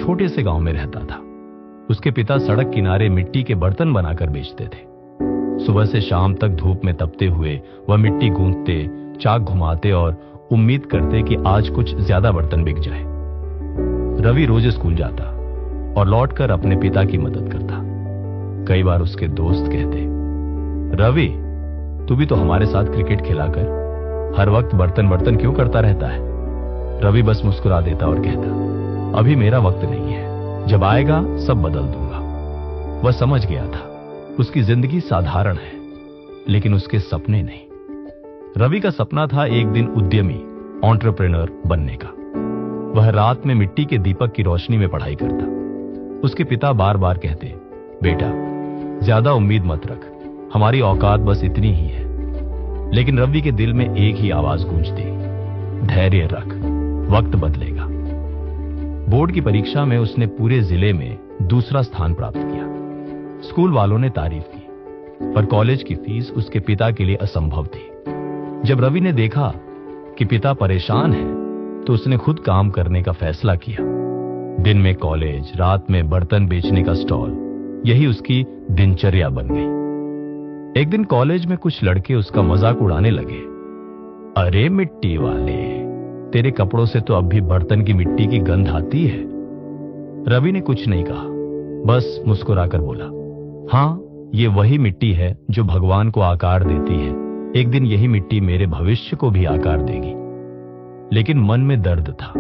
छोटे से गांव में रहता था। उसके पिता सड़क किनारे मिट्टी के बर्तन बनाकर बेचते थे। सुबह से शाम तक धूप में तपते हुए वह मिट्टी गूंथते, चाक घुमाते और उम्मीद करते कि आज कुछ ज्यादा बर्तन बिक जाए। रवि रोज स्कूल जाता और लौटकर अपने पिता की मदद करता। कई बार उसके दोस्त कहते, रवि, तू भी तो हमारे साथ क्रिकेट खेला कर, हर वक्त बर्तन बर्तन क्यों करता रहता है? रवि बस मुस्कुरा देता और कहता, अभी मेरा वक्त नहीं है, जब आएगा सब बदल दूंगा। वह समझ गया था उसकी जिंदगी साधारण है, लेकिन उसके सपने नहीं। रवि का सपना था एक दिन उद्यमी, एंटरप्रेन्योर बनने का। वह रात में मिट्टी के दीपक की रोशनी में पढ़ाई करता। उसके पिता बार बार कहते, बेटा, ज्यादा उम्मीद मत रख, हमारी औकात बस इतनी ही है। लेकिन रवि के दिल में एक ही आवाज गूंजती, धैर्य रख, वक्त बदलेगा। बोर्ड की परीक्षा में उसने पूरे जिले में दूसरा स्थान प्राप्त किया। स्कूल वालों ने तारीफ की, पर कॉलेज की फीस उसके पिता के लिए असंभव थी। जब रवि ने देखा कि पिता परेशान है, तो उसने खुद काम करने का फैसला किया। दिन में कॉलेज, रात में बर्तन बेचने का स्टॉल, यही उसकी दिनचर्या बन गई। एक दिन कॉलेज में कुछ लड़के उसका मजाक उड़ाने लगे। अरे मिट्टी वाले, तेरे कपड़ों से तो अब भी बर्तन की मिट्टी की गंध आती है। रवि ने कुछ नहीं कहा, बस मुस्कुराकर बोला, हाँ, ये वही मिट्टी है जो भगवान को आकार देती है। एक दिन यही मिट्टी मेरे भविष्य को भी आकार देगी। लेकिन मन में दर्द था।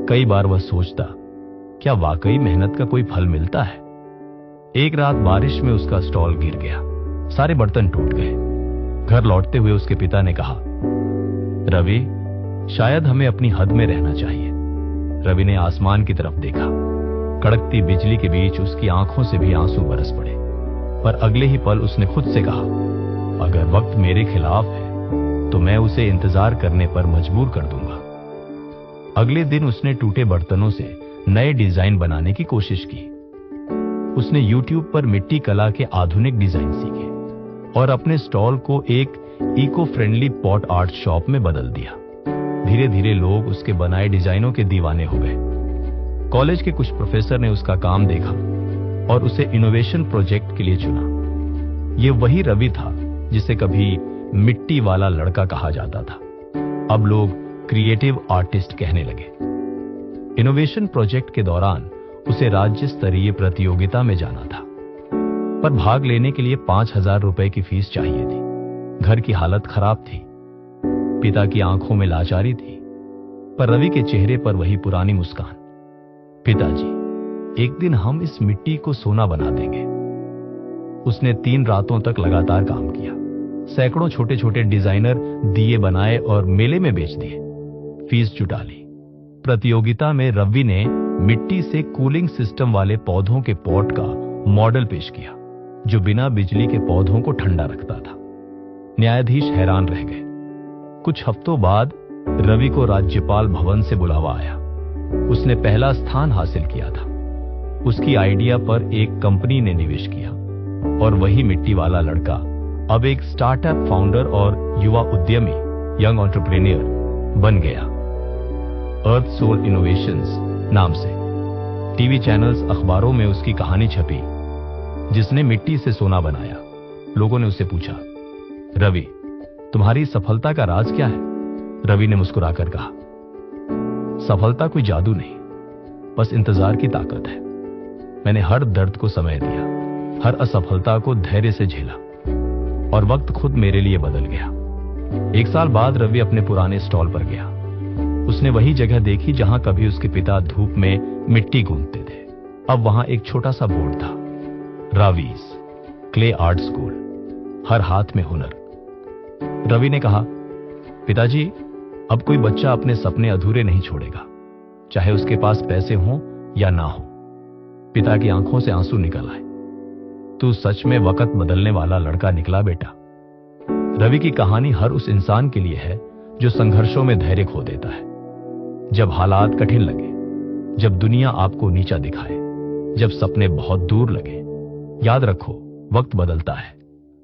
कई बार वह सोचता, क्या वाकई मेहनत का कोई फल मिलता है? एक रात बारिश में उसका स्टॉल गिर गया, सारे बर्तन टूट गए। घर लौटते हुए उसके पिता ने कहा, रवि, शायद हमें अपनी हद में रहना चाहिए। रवि ने आसमान की तरफ देखा। कड़कती बिजली के बीच उसकी आंखों से भी आंसू बरस पड़े। पर अगले ही पल उसने खुद से कहा, अगर वक्त मेरे खिलाफ है तो मैं उसे इंतजार करने पर मजबूर कर दूंगा। अगले दिन उसने टूटे बर्तनों से नए डिजाइन बनाने की कोशिश की। उसने YouTube पर मिट्टी कला के आधुनिक डिजाइन सीखे और अपने स्टॉल को एक eco friendly pot art shop में बदल दिया। धीरे धीरे लोग उसके बनाए डिजाइनों के दीवाने हो गए। कॉलेज के कुछ प्रोफेसर ने उसका काम देखा और उसे इनोवेशन प्रोजेक्ट के लिए चुना। ये वही रवि था जिसे कभी मिट्टी वाला लड़का कहा जाता था। अब लोग क्रिएटिव आर्टिस्ट कहने लगे। इनोवेशन प्रोजेक्ट के दौरान उसे राज्य स्तरीय प्रतियोगिता में जाना था, पर भाग लेने के लिए 5,000 रुपए की फीस चाहिए थी। घर की हालत खराब थी, पिता की आंखों में लाचारी थी, पर रवि के चेहरे पर वही पुरानी मुस्कान। पिताजी, एक दिन हम इस मिट्टी को सोना बना देंगे। उसने 3 रातों तक लगातार काम किया। सैकड़ों छोटे छोटे डिजाइनर दिए बनाए और मेले में बेच दिए। फीस जुटा ली। प्रतियोगिता में रवि ने मिट्टी से कूलिंग सिस्टम वाले पौधों के पॉट का मॉडल पेश किया, जो बिना बिजली के पौधों को ठंडा रखता था। न्यायाधीश हैरान रह गए। कुछ हफ्तों बाद रवि को राज्यपाल भवन से बुलावा आया। उसने पहला स्थान हासिल किया था। उसकी आइडिया पर एक कंपनी ने निवेश किया और वही मिट्टी वाला लड़का अब एक स्टार्टअप फाउंडर और युवा उद्यमी, यंग एंटरप्रेन्योर बन गया। अर्थ सोल इनोवेशंस नाम से टीवी चैनल्स, अखबारों में उसकी कहानी छपी, जिसने मिट्टी से सोना बनाया। लोगों ने उससे पूछा, रवि, तुम्हारी सफलता का राज क्या है? रवि ने मुस्कुराकर कहा, सफलता कोई जादू नहीं, बस इंतजार की ताकत है। मैंने हर दर्द को समय दिया, हर असफलता को धैर्य से झेला और वक्त खुद मेरे लिए बदल गया। 1 साल बाद रवि अपने पुराने स्टॉल पर गया। उसने वही जगह देखी जहां कभी उसके पिता धूप में मिट्टी गूंथते थे। अब वहां एक छोटा सा बोर्ड था, रावीज क्ले आर्ट स्कूल, हर हाथ में हुनर। रवि ने कहा, पिताजी, अब कोई बच्चा अपने सपने अधूरे नहीं छोड़ेगा, चाहे उसके पास पैसे हों या ना हो। पिता की आंखों से आंसू निकल आए। तू सच में वक्त बदलने वाला लड़का निकला बेटा। रवि की कहानी हर उस इंसान के लिए है जो संघर्षों में धैर्य खो देता है। जब हालात कठिन लगे, जब दुनिया आपको नीचा दिखाए, जब सपने बहुत दूर लगे, याद रखो, वक्त बदलता है,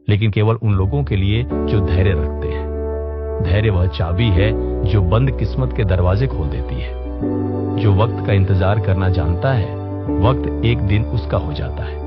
लेकिन केवल उन लोगों के लिए जो धैर्य रखते हैं। धैर्य वह चाबी है जो बंद किस्मत के दरवाजे खोल देती है। जो वक्त का इंतजार करना जानता है, वक्त एक दिन उसका हो जाता है।